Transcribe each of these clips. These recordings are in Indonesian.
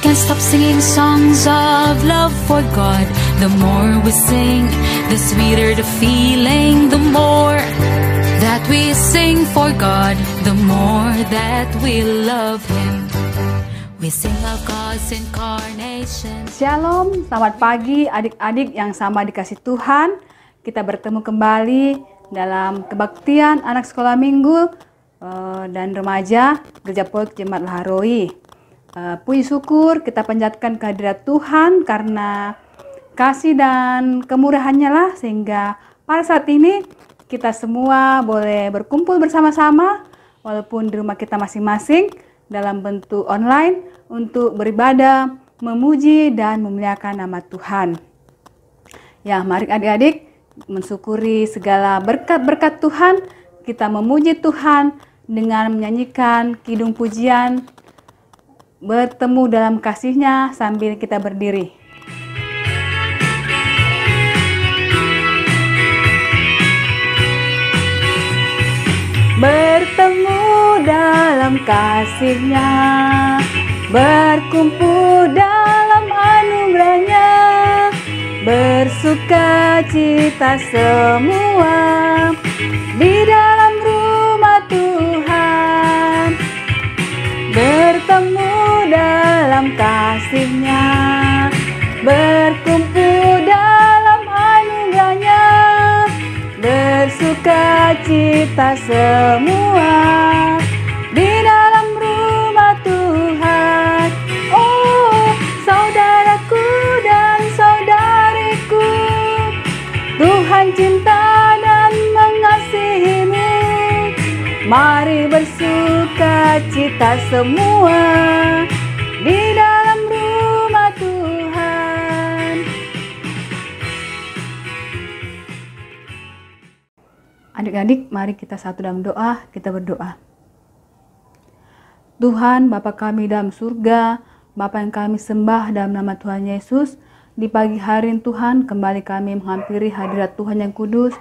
can't stop singing songs of love for God. The more we sing, the sweeter the feeling. The more that we sing for God, the more that we love Him. We sing of God's incarnation. Shalom, selamat pagi adik-adik yang sama dikasih Tuhan. Kita bertemu kembali dalam kebaktian anak sekolah minggu dan remaja Gereja Pokok Jemaat Laharoi. Puji syukur kita panjatkan kehadirat Tuhan karena kasih dan kemurahannya lah sehingga pada saat ini kita semua boleh berkumpul bersama-sama walaupun di rumah kita masing-masing dalam bentuk online untuk beribadah, memuji dan memuliakan nama Tuhan. Ya, mari adik-adik mensyukuri segala berkat-berkat Tuhan. Kita memuji Tuhan dengan menyanyikan kidung pujian, bertemu dalam kasih-Nya sambil kita berdiri. Bertemu dalam kasih-Nya, berkumpul dalam anugerah-Nya, bersuka cita semua di dalam rumah Tuhan. Bertemu dalam kasih-Nya, berkumpul dalam anugerah-Nya, bersuka cita semua di dalam rumah Tuhan. Oh, saudaraku dan saudariku, Tuhan cinta dan mengasihimu. Mari bersuka cita semua di dalam rumah Tuhan. Adik-adik, mari kita satu dalam doa, kita berdoa. Tuhan, Bapa kami dalam surga, Bapa yang kami sembah dalam nama Tuhan Yesus, di pagi hari Tuhan, kembali kami menghampiri hadirat Tuhan yang kudus.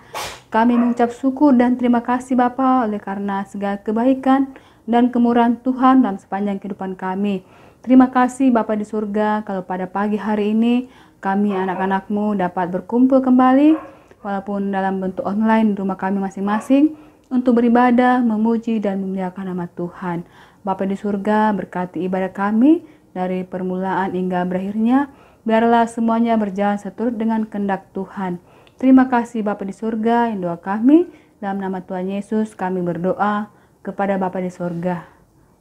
Kami mengucap syukur dan terima kasih Bapa oleh karena segala kebaikan dan kemurahan Tuhan dalam sepanjang kehidupan kami. Terima kasih Bapa di surga kalau pada pagi hari ini kami anak-anak-Mu dapat berkumpul kembali walaupun dalam bentuk online di rumah kami masing-masing untuk beribadah, memuji dan memuliakan nama Tuhan. Bapa di surga, berkati ibadah kami dari permulaan hingga berakhirnya. Biarlah semuanya berjalan seturut dengan kehendak Tuhan. Terima kasih Bapa di surga, yang doa kami dalam nama Tuhan Yesus kami berdoa kepada Bapa di surga.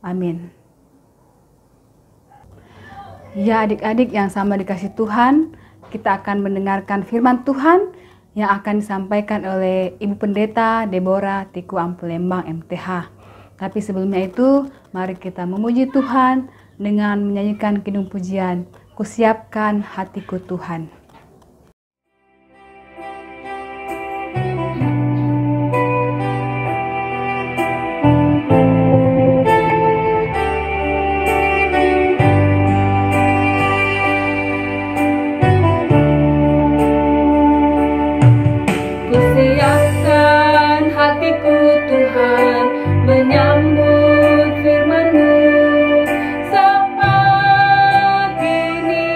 Amin. Ya adik-adik yang sama dikasih Tuhan, kita akan mendengarkan firman Tuhan yang akan disampaikan oleh Ibu Pendeta Deborah Tiku Ampulembang MTH. Tapi sebelumnya itu, mari kita memuji Tuhan dengan menyanyikan kidung pujian, Kusiapkan Hatiku Tuhan. Menyambut firman-Mu saat ini.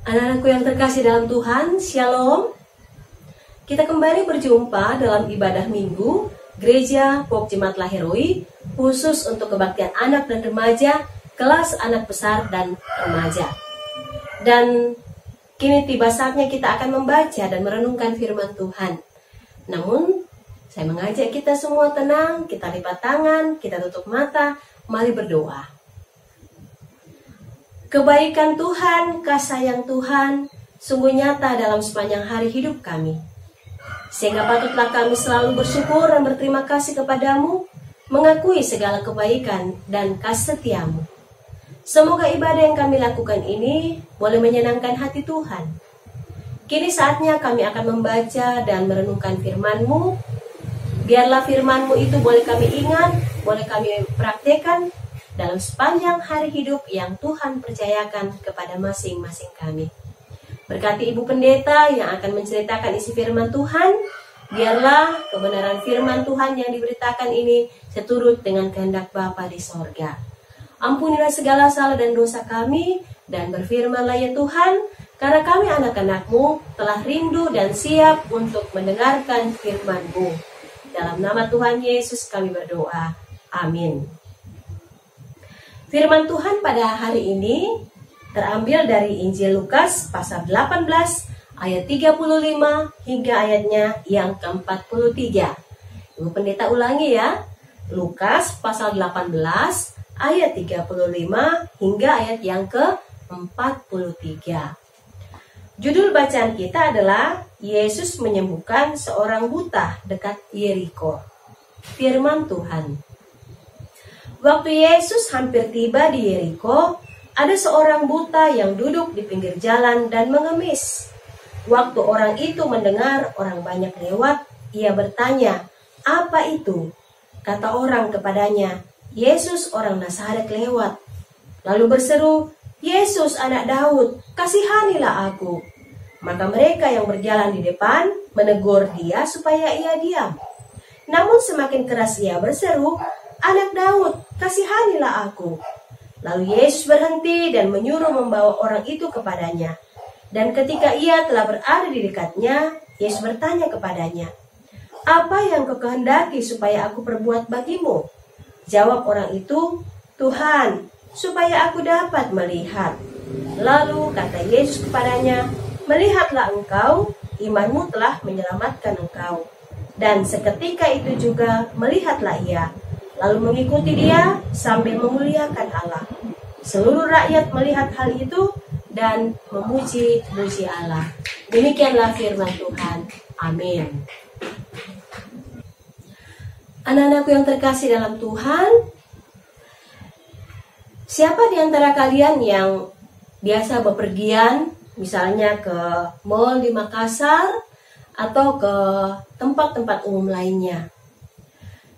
Anak-anakku yang terkasih dalam Tuhan, Shalom. Kita kembali berjumpa dalam ibadah minggu Gereja Pok Jemaat Lahiroi, khusus untuk kebaktian anak dan remaja, kelas anak besar dan remaja. Dan kini tiba saatnya kita akan membaca dan merenungkan firman Tuhan. Namun, saya mengajak kita semua tenang, kita lipat tangan, kita tutup mata, mari berdoa. Kebaikan Tuhan, kasih sayang Tuhan, sungguh nyata dalam sepanjang hari hidup kami. Sehingga patutlah kami selalu bersyukur dan berterima kasih kepadamu, mengakui segala kebaikan dan kasih setiamu. Semoga ibadah yang kami lakukan ini boleh menyenangkan hati Tuhan. Kini saatnya kami akan membaca dan merenungkan firman-Mu. Biarlah firman-Mu itu boleh kami ingat, boleh kami praktekkan dalam sepanjang hari hidup yang Tuhan percayakan kepada masing-masing kami. Berkati Ibu Pendeta yang akan menceritakan isi firman Tuhan, biarlah kebenaran firman Tuhan yang diberitakan ini seturut dengan kehendak Bapa di sorga. Ampunilah segala salah dan dosa kami, dan berfirmanlah ya Tuhan, karena kami anak-anak-Mu telah rindu dan siap untuk mendengarkan firman-Mu. Dalam nama Tuhan Yesus kami berdoa. Amin. Firman Tuhan pada hari ini terambil dari Injil Lukas pasal 18 ayat 35 hingga ayatnya yang ke-43. Ibu Pendeta ulangi ya. Lukas pasal 18 ayat 35 hingga ayat yang ke-43. Judul bacaan kita adalah Yesus menyembuhkan seorang buta dekat Yeriko. Firman Tuhan. Waktu Yesus hampir tiba di Yeriko, ada seorang buta yang duduk di pinggir jalan dan mengemis. Waktu orang itu mendengar orang banyak lewat, ia bertanya, "Apa itu?" Kata orang kepadanya, "Yesus orang Nazaret lewat." Lalu berseru, "Yesus anak Daud, kasihanilah aku." Maka mereka yang berjalan di depan menegur dia supaya ia diam. Namun semakin keras ia berseru, "Anak Daud, kasihanilah aku." Lalu Yesus berhenti dan menyuruh membawa orang itu kepadanya. Dan ketika ia telah berada di dekatnya, Yesus bertanya kepadanya, "Apa yang kau kehendaki supaya aku perbuat bagimu?" Jawab orang itu, "Tuhan, supaya aku dapat melihat." Lalu kata Yesus kepadanya, "Melihatlah engkau, imanmu telah menyelamatkan engkau." Dan seketika itu juga melihatlah ia, lalu mengikuti dia sambil memuliakan Allah. Seluruh rakyat melihat hal itu dan memuji-muji Allah. Demikianlah firman Tuhan. Amin. Anak-anakku yang terkasih dalam Tuhan, siapa di antara kalian yang biasa bepergian, misalnya ke mall di Makassar atau ke tempat-tempat umum lainnya?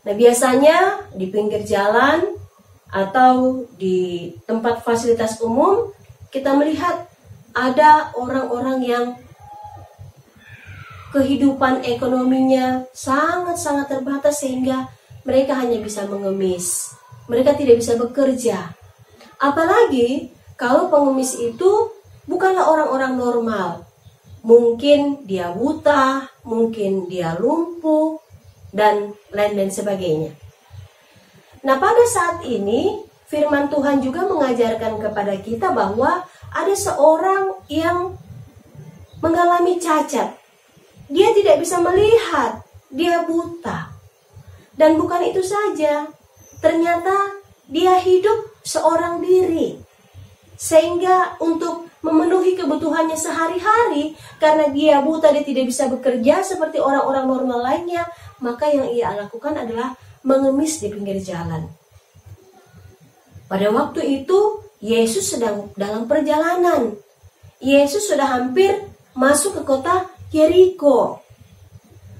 Nah, biasanya di pinggir jalan atau di tempat fasilitas umum kita melihat ada orang-orang yang kehidupan ekonominya sangat-sangat terbatas sehingga mereka hanya bisa mengemis. Mereka tidak bisa bekerja. Apalagi kalau pengemis itu bukanlah orang-orang normal. Mungkin dia buta, mungkin dia lumpuh, dan lain-lain sebagainya. Nah, pada saat ini firman Tuhan juga mengajarkan kepada kita bahwa ada seorang yang mengalami cacat. Dia tidak bisa melihat, dia buta. Dan bukan itu saja, ternyata dia hidup seorang diri. Sehingga untuk memenuhi kebutuhannya sehari-hari, karena dia buta, dia tidak bisa bekerja seperti orang-orang normal lainnya, maka yang ia lakukan adalah mengemis di pinggir jalan. Pada waktu itu, Yesus sedang dalam perjalanan. Yesus sudah hampir masuk ke kota Yeriko.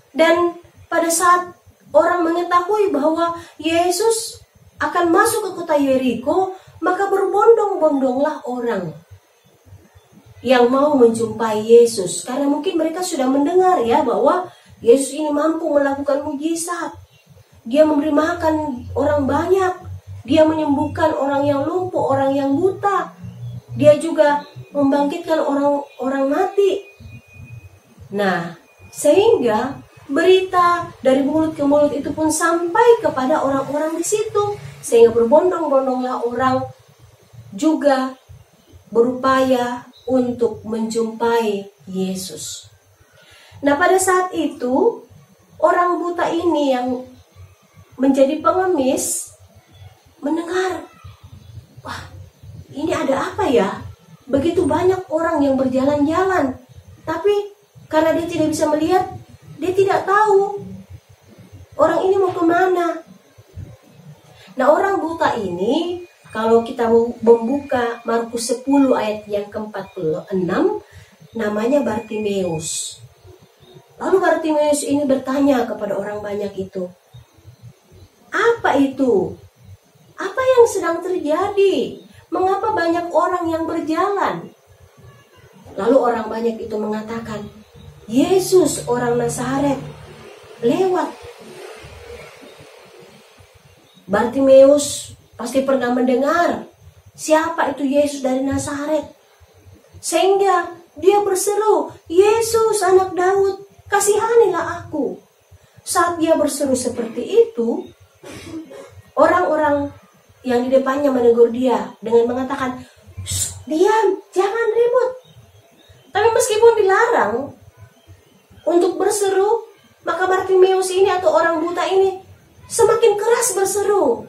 Dan pada saat orang mengetahui bahwa Yesus akan masuk ke kota Yeriko, maka berbondong-bondonglah orang yang mau menjumpai Yesus. Karena mungkin mereka sudah mendengar ya bahwa Yesus ini mampu melakukan mujizat. Dia memberi makan orang banyak. Dia menyembuhkan orang yang lumpuh, orang yang buta. Dia juga membangkitkan orang-orang mati. Nah, sehingga berita dari mulut ke mulut itu pun sampai kepada orang-orang di situ, sehingga berbondong-bondonglah orang juga berupaya untuk menjumpai Yesus. Nah, pada saat itu orang buta ini yang menjadi pengemis mendengar, wah, ini ada apa ya? Begitu banyak orang yang berjalan-jalan, tapi karena dia tidak bisa melihat, dia tidak tahu orang ini mau kemana. Nah, orang buta ini, kalau kita membuka Markus 10 ayat yang ke-46, namanya Bartimeus. Lalu Bartimeus ini bertanya kepada orang banyak itu, apa itu? Apa yang sedang terjadi? Mengapa banyak orang yang berjalan? Lalu orang banyak itu mengatakan, Yesus orang Nazaret lewat. Bartimeus pasti pernah mendengar siapa itu Yesus dari Nazaret, sehingga dia berseru, Yesus anak Daud, kasihanilah aku. Saat dia berseru seperti itu, orang-orang yang di depannya menegur dia dengan mengatakan, diam, jangan ribut. Tapi meskipun dilarang untuk berseru, maka Bartimeus ini atau orang buta ini semakin keras berseru,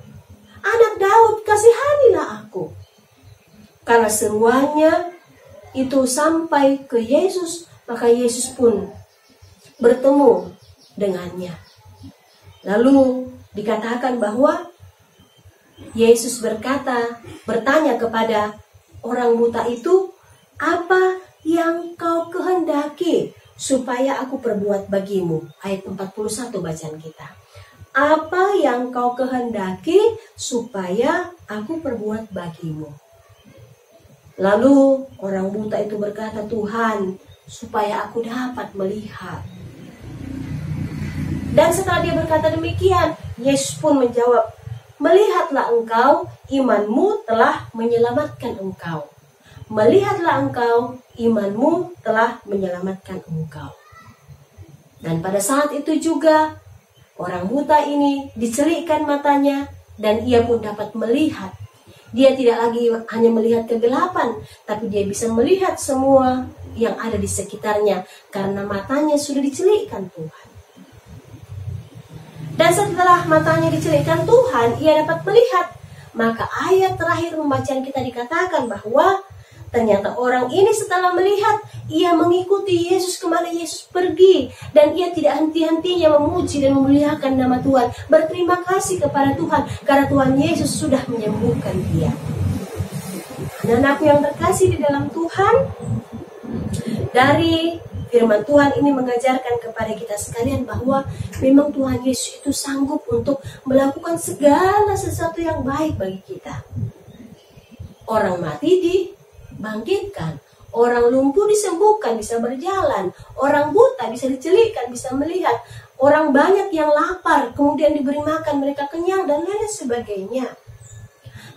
anak Daud, kasihanilah aku. Karena seruannya itu sampai ke Yesus, maka Yesus pun bertemu dengannya. Lalu dikatakan bahwa Yesus bertanya kepada orang buta itu, apa yang kau kehendaki supaya aku perbuat bagimu? Ayat 41 bacaan kita. Apa yang kau kehendaki supaya aku perbuat bagimu? Lalu orang buta itu berkata, Tuhan, supaya aku dapat melihat. Dan setelah dia berkata demikian, Yesus pun menjawab, melihatlah engkau, imanmu telah menyelamatkan engkau. Melihatlah engkau, imanmu telah menyelamatkan engkau. Dan pada saat itu juga, orang buta ini dicelikkan matanya dan ia pun dapat melihat. Dia tidak lagi hanya melihat kegelapan, tapi dia bisa melihat semua yang ada di sekitarnya karena matanya sudah dicelikkan Tuhan. Dan setelah matanya dicelikkan Tuhan, ia dapat melihat. Maka ayat terakhir pembacaan kita dikatakan bahwa ternyata orang ini setelah melihat, ia mengikuti Yesus kemana Yesus pergi. Dan ia tidak henti-hentinya memuji dan memuliakan nama Tuhan. Berterima kasih kepada Tuhan karena Tuhan Yesus sudah menyembuhkan dia. Dan aku yang terkasih di dalam Tuhan, dari firman Tuhan ini mengajarkan kepada kita sekalian bahwa memang Tuhan Yesus itu sanggup untuk melakukan segala sesuatu yang baik bagi kita. Orang mati dibangkitkan, orang lumpuh disembuhkan, bisa berjalan, orang buta bisa dicelikkan, bisa melihat, orang banyak yang lapar kemudian diberi makan, mereka kenyang dan lain sebagainya.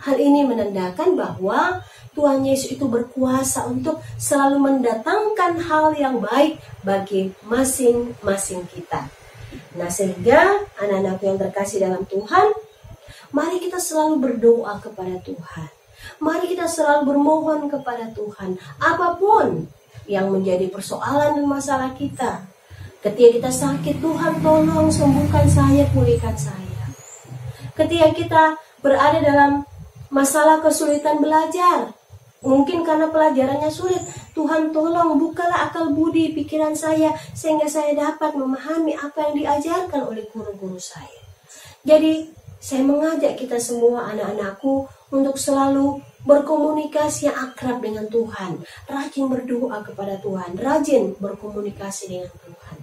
Hal ini menandakan bahwa Tuhan Yesus itu berkuasa untuk selalu mendatangkan hal yang baik bagi masing-masing kita. Nah, sehingga anak-anakku yang terkasih dalam Tuhan, mari kita selalu berdoa kepada Tuhan. Mari kita selalu bermohon kepada Tuhan. Apapun yang menjadi persoalan dan masalah kita. Ketika kita sakit, Tuhan tolong sembuhkan saya, pulihkan saya. Ketika kita berada dalam masalah kesulitan belajar, mungkin karena pelajarannya sulit, Tuhan tolong bukalah akal budi pikiran saya sehingga saya dapat memahami apa yang diajarkan oleh guru-guru saya. Jadi saya mengajak kita semua anak-anakku untuk selalu berkomunikasi yang akrab dengan Tuhan, rajin berdoa kepada Tuhan, rajin berkomunikasi dengan Tuhan,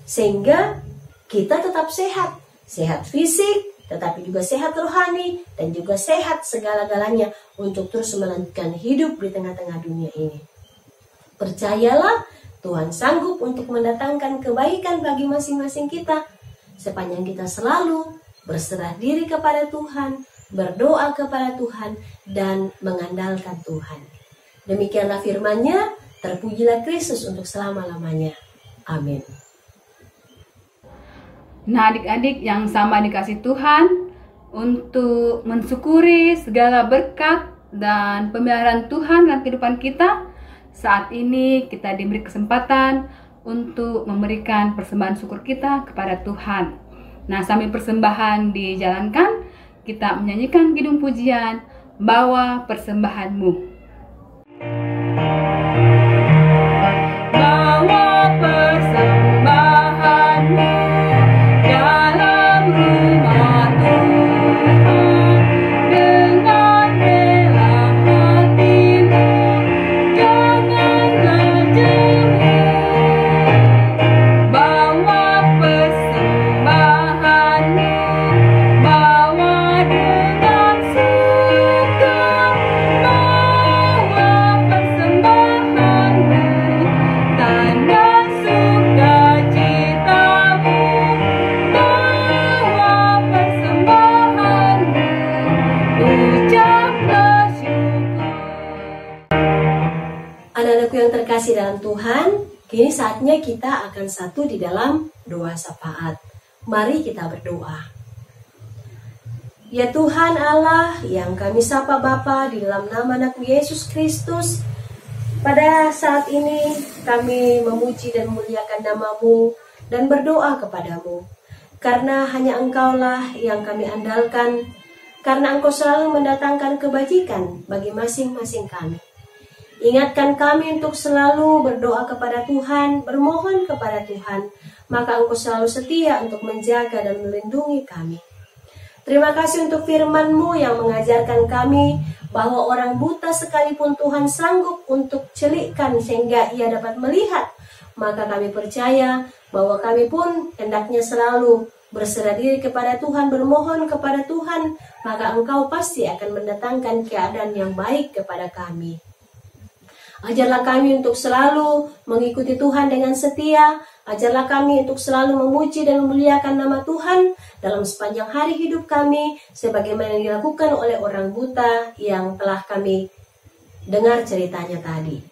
sehingga kita tetap sehat, sehat fisik, tetapi juga sehat rohani dan juga sehat segala-galanya untuk terus melanjutkan hidup di tengah-tengah dunia ini. Percayalah, Tuhan sanggup untuk mendatangkan kebaikan bagi masing-masing kita sepanjang kita selalu berserah diri kepada Tuhan, berdoa kepada Tuhan, dan mengandalkan Tuhan. Demikianlah firman-Nya, terpujilah Kristus untuk selama-lamanya. Amin. Nah, adik-adik yang sama dikasih Tuhan, untuk mensyukuri segala berkat dan pemeliharaan Tuhan dalam kehidupan kita, saat ini kita diberi kesempatan untuk memberikan persembahan syukur kita kepada Tuhan. Nah, sambil persembahan dijalankan, kita menyanyikan kidung pujian, Bawa Persembahanmu. Bawa persembahanmu dalam rumah Tuhan, dengan rela hatimu, janganlah jemu. Bawa persembahanmu, bawa dengan suka, bawa persembahanmu, tanda sukacitamu, bawa persembahanmu, ucaplah syukur. Anak-anakku yang terkasih dalam Tuhan, kini saatnya kita akan satu di dalam doa syafaat. Mari kita berdoa. Ya Tuhan Allah yang kami sapa Bapa di dalam nama Anakmu Yesus Kristus, pada saat ini kami memuji dan memuliakan nama-Mu dan berdoa kepadamu. Karena hanya Engkaulah yang kami andalkan, karena Engkau selalu mendatangkan kebajikan bagi masing-masing kami. Ingatkan kami untuk selalu berdoa kepada Tuhan, bermohon kepada Tuhan, maka Engkau selalu setia untuk menjaga dan melindungi kami. Terima kasih untuk firman-Mu yang mengajarkan kami bahwa orang buta sekalipun Tuhan sanggup untuk celikkan sehingga ia dapat melihat. Maka kami percaya bahwa kami pun hendaknya selalu berserah diri kepada Tuhan, bermohon kepada Tuhan, maka Engkau pasti akan mendatangkan keadaan yang baik kepada kami. Ajarlah kami untuk selalu mengikuti Tuhan dengan setia. Ajarlah kami untuk selalu memuji dan memuliakan nama Tuhan dalam sepanjang hari hidup kami, sebagaimana yang dilakukan oleh orang buta yang telah kami dengar ceritanya tadi.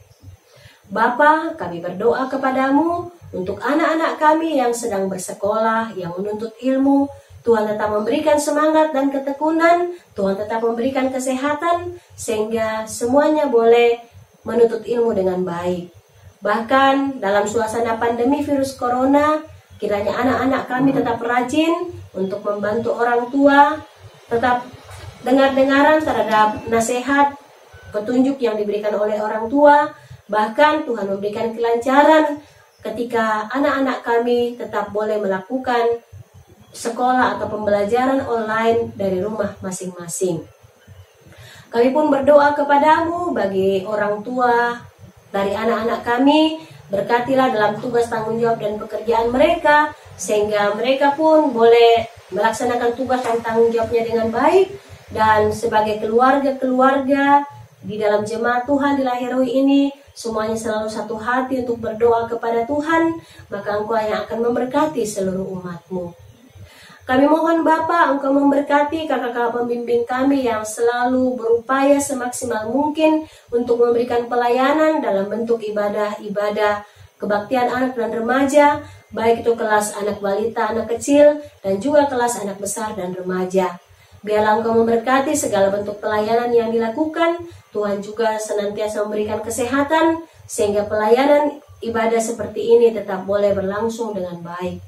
Bapa, kami berdoa kepadamu untuk anak-anak kami yang sedang bersekolah, yang menuntut ilmu. Tuhan tetap memberikan semangat dan ketekunan, Tuhan tetap memberikan kesehatan, sehingga semuanya boleh menuntut ilmu dengan baik. Bahkan dalam suasana pandemi virus corona, kiranya anak-anak kami tetap rajin untuk membantu orang tua, tetap dengar-dengaran terhadap nasihat, petunjuk yang diberikan oleh orang tua. Bahkan Tuhan memberikan kelancaran ketika anak-anak kami tetap boleh melakukan sekolah atau pembelajaran online dari rumah masing-masing. Kami pun berdoa kepadamu bagi orang tua dari anak-anak kami, berkatilah dalam tugas tanggung jawab dan pekerjaan mereka, sehingga mereka pun boleh melaksanakan tugas dan tanggung jawabnya dengan baik, dan sebagai keluarga-keluarga di dalam jemaat Tuhan di Lahiroi ini, semuanya selalu satu hati untuk berdoa kepada Tuhan, maka Engkau yang akan memberkati seluruh umat-Mu. Kami mohon Bapa, Engkau memberkati kakak-kakak pembimbing kami yang selalu berupaya semaksimal mungkin untuk memberikan pelayanan dalam bentuk ibadah-ibadah kebaktian anak dan remaja, baik itu kelas anak balita, anak kecil, dan juga kelas anak besar dan remaja. Biarlah Engkau memberkati segala bentuk pelayanan yang dilakukan. Tuhan juga senantiasa memberikan kesehatan, sehingga pelayanan ibadah seperti ini tetap boleh berlangsung dengan baik.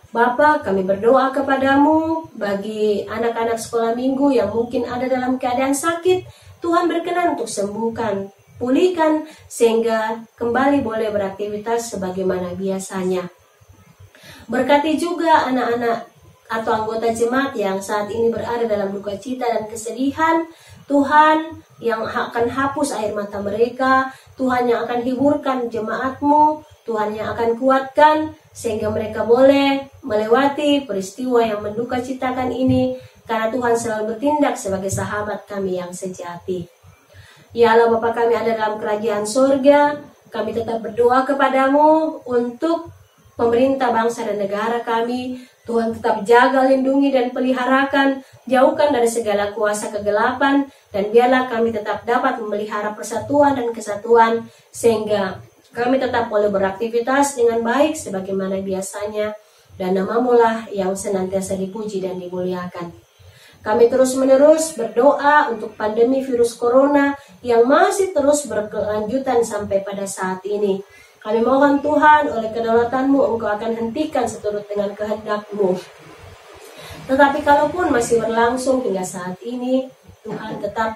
Bapa, kami berdoa kepadamu bagi anak-anak sekolah minggu yang mungkin ada dalam keadaan sakit. Tuhan berkenan untuk sembuhkan, pulihkan, sehingga kembali boleh beraktivitas sebagaimana biasanya. Berkati juga anak-anak atau anggota jemaat yang saat ini berada dalam duka cita dan kesedihan. Tuhan yang akan hapus air mata mereka, Tuhan yang akan hiburkan jemaat-Mu, Tuhan yang akan kuatkan, sehingga mereka boleh melewati peristiwa yang menduka citakan ini, karena Tuhan selalu bertindak sebagai sahabat kami yang sejati. Ya Allah Bapa kami ada dalam kerajaan sorga, kami tetap berdoa kepadamu untuk pemerintah bangsa dan negara kami. Tuhan tetap jaga, lindungi, dan peliharakan, jauhkan dari segala kuasa kegelapan, dan biarlah kami tetap dapat memelihara persatuan dan kesatuan, sehingga kami tetap boleh beraktivitas dengan baik sebagaimana biasanya, dan nama-Mu lah yang senantiasa dipuji dan dimuliakan. Kami terus-menerus berdoa untuk pandemi virus corona yang masih terus berkelanjutan sampai pada saat ini. Kami mohon Tuhan, oleh kedaulatan-Mu, Engkau akan hentikan seturut dengan kehendak-Mu. Tetapi kalaupun masih berlangsung hingga saat ini, Tuhan tetap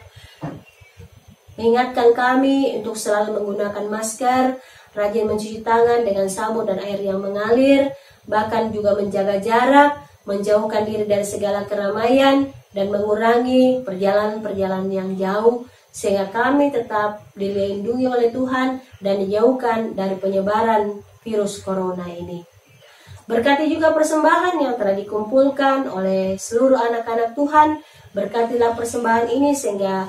mengingatkan kami untuk selalu menggunakan masker, rajin mencuci tangan dengan sabun dan air yang mengalir, bahkan juga menjaga jarak, menjauhkan diri dari segala keramaian, dan mengurangi perjalanan-perjalanan yang jauh, sehingga kami tetap dilindungi oleh Tuhan dan dijauhkan dari penyebaran virus corona ini. Berkati juga persembahan yang telah dikumpulkan oleh seluruh anak-anak Tuhan. Berkatilah persembahan ini sehingga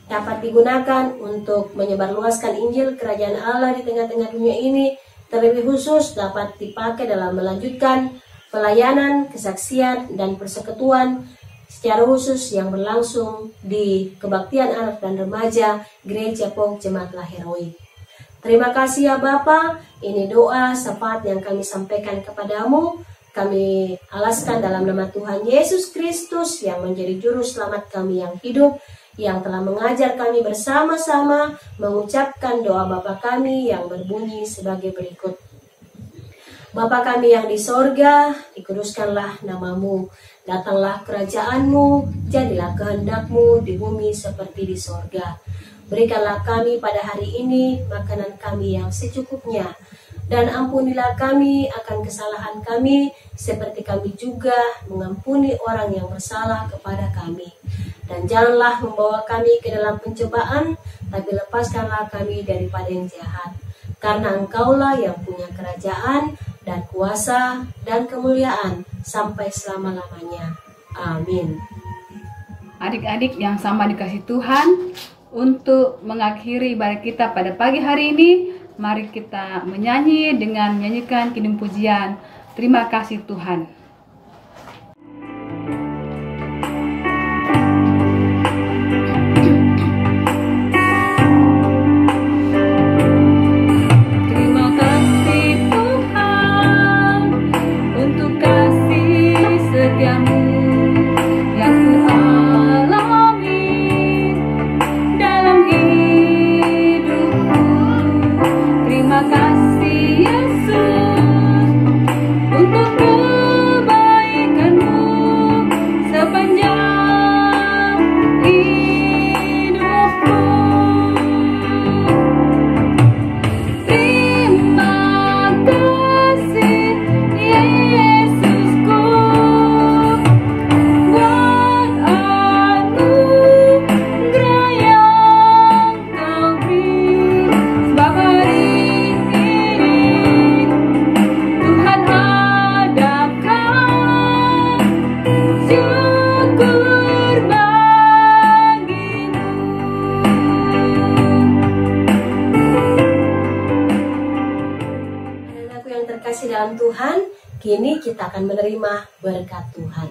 dapat digunakan untuk menyebarluaskan Injil Kerajaan Allah di tengah-tengah dunia ini. Terlebih khusus dapat dipakai dalam melanjutkan pelayanan, kesaksian, dan persekutuan secara khusus yang berlangsung di Kebaktian Anak dan Remaja Gereja Pok Jemaat Lahiroi. Terima kasih ya Bapa, ini doa syafaat yang kami sampaikan kepadamu. Kami alaskan dalam nama Tuhan Yesus Kristus yang menjadi juru selamat kami yang hidup, yang telah mengajar kami bersama-sama mengucapkan doa Bapa kami yang berbunyi sebagai berikut. Bapa kami yang di sorga, dikuduskanlah nama-Mu. Datanglah kerajaan-Mu, jadilah kehendak-Mu di bumi seperti di sorga. Berikanlah kami pada hari ini makanan kami yang secukupnya, dan ampunilah kami akan kesalahan kami, seperti kami juga mengampuni orang yang bersalah kepada kami. Dan janganlah membawa kami ke dalam pencobaan, tapi lepaskanlah kami daripada yang jahat. Karena Engkaulah yang punya kerajaan dan kuasa dan kemuliaan sampai selama-lamanya. Amin. Adik-adik yang sama dikasih Tuhan, untuk mengakhiri ibadah kita pada pagi hari ini, mari kita menyanyi dengan menyanyikan kidung pujian. Terima kasih Tuhan. Dalam Tuhan, kini kita akan menerima berkat Tuhan.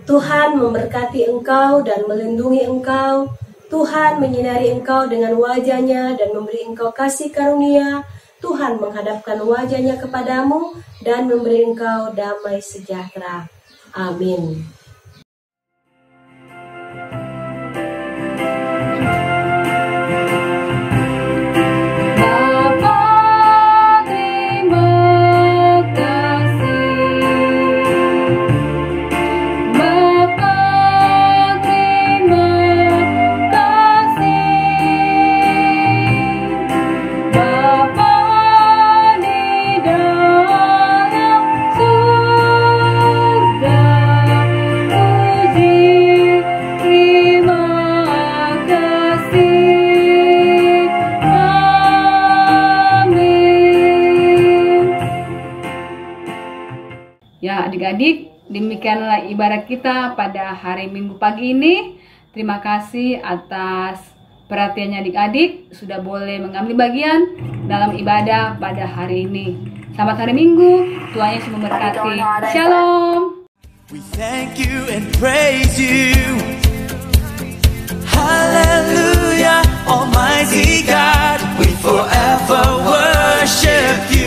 Tuhan memberkati engkau dan melindungi engkau. Tuhan menyinari engkau dengan wajah-Nya dan memberi engkau kasih karunia. Tuhan menghadapkan wajah-Nya kepadamu dan memberi engkau damai sejahtera. Amin. Ya adik-adik, demikianlah ibadah kita pada hari Minggu pagi ini. Terima kasih atas perhatiannya adik-adik sudah boleh mengambil bagian dalam ibadah pada hari ini. Selamat hari Minggu, Tuhan Yesus memberkati. Shalom. We thank you and praise you. Hallelujah, Almighty God, we forever worship you.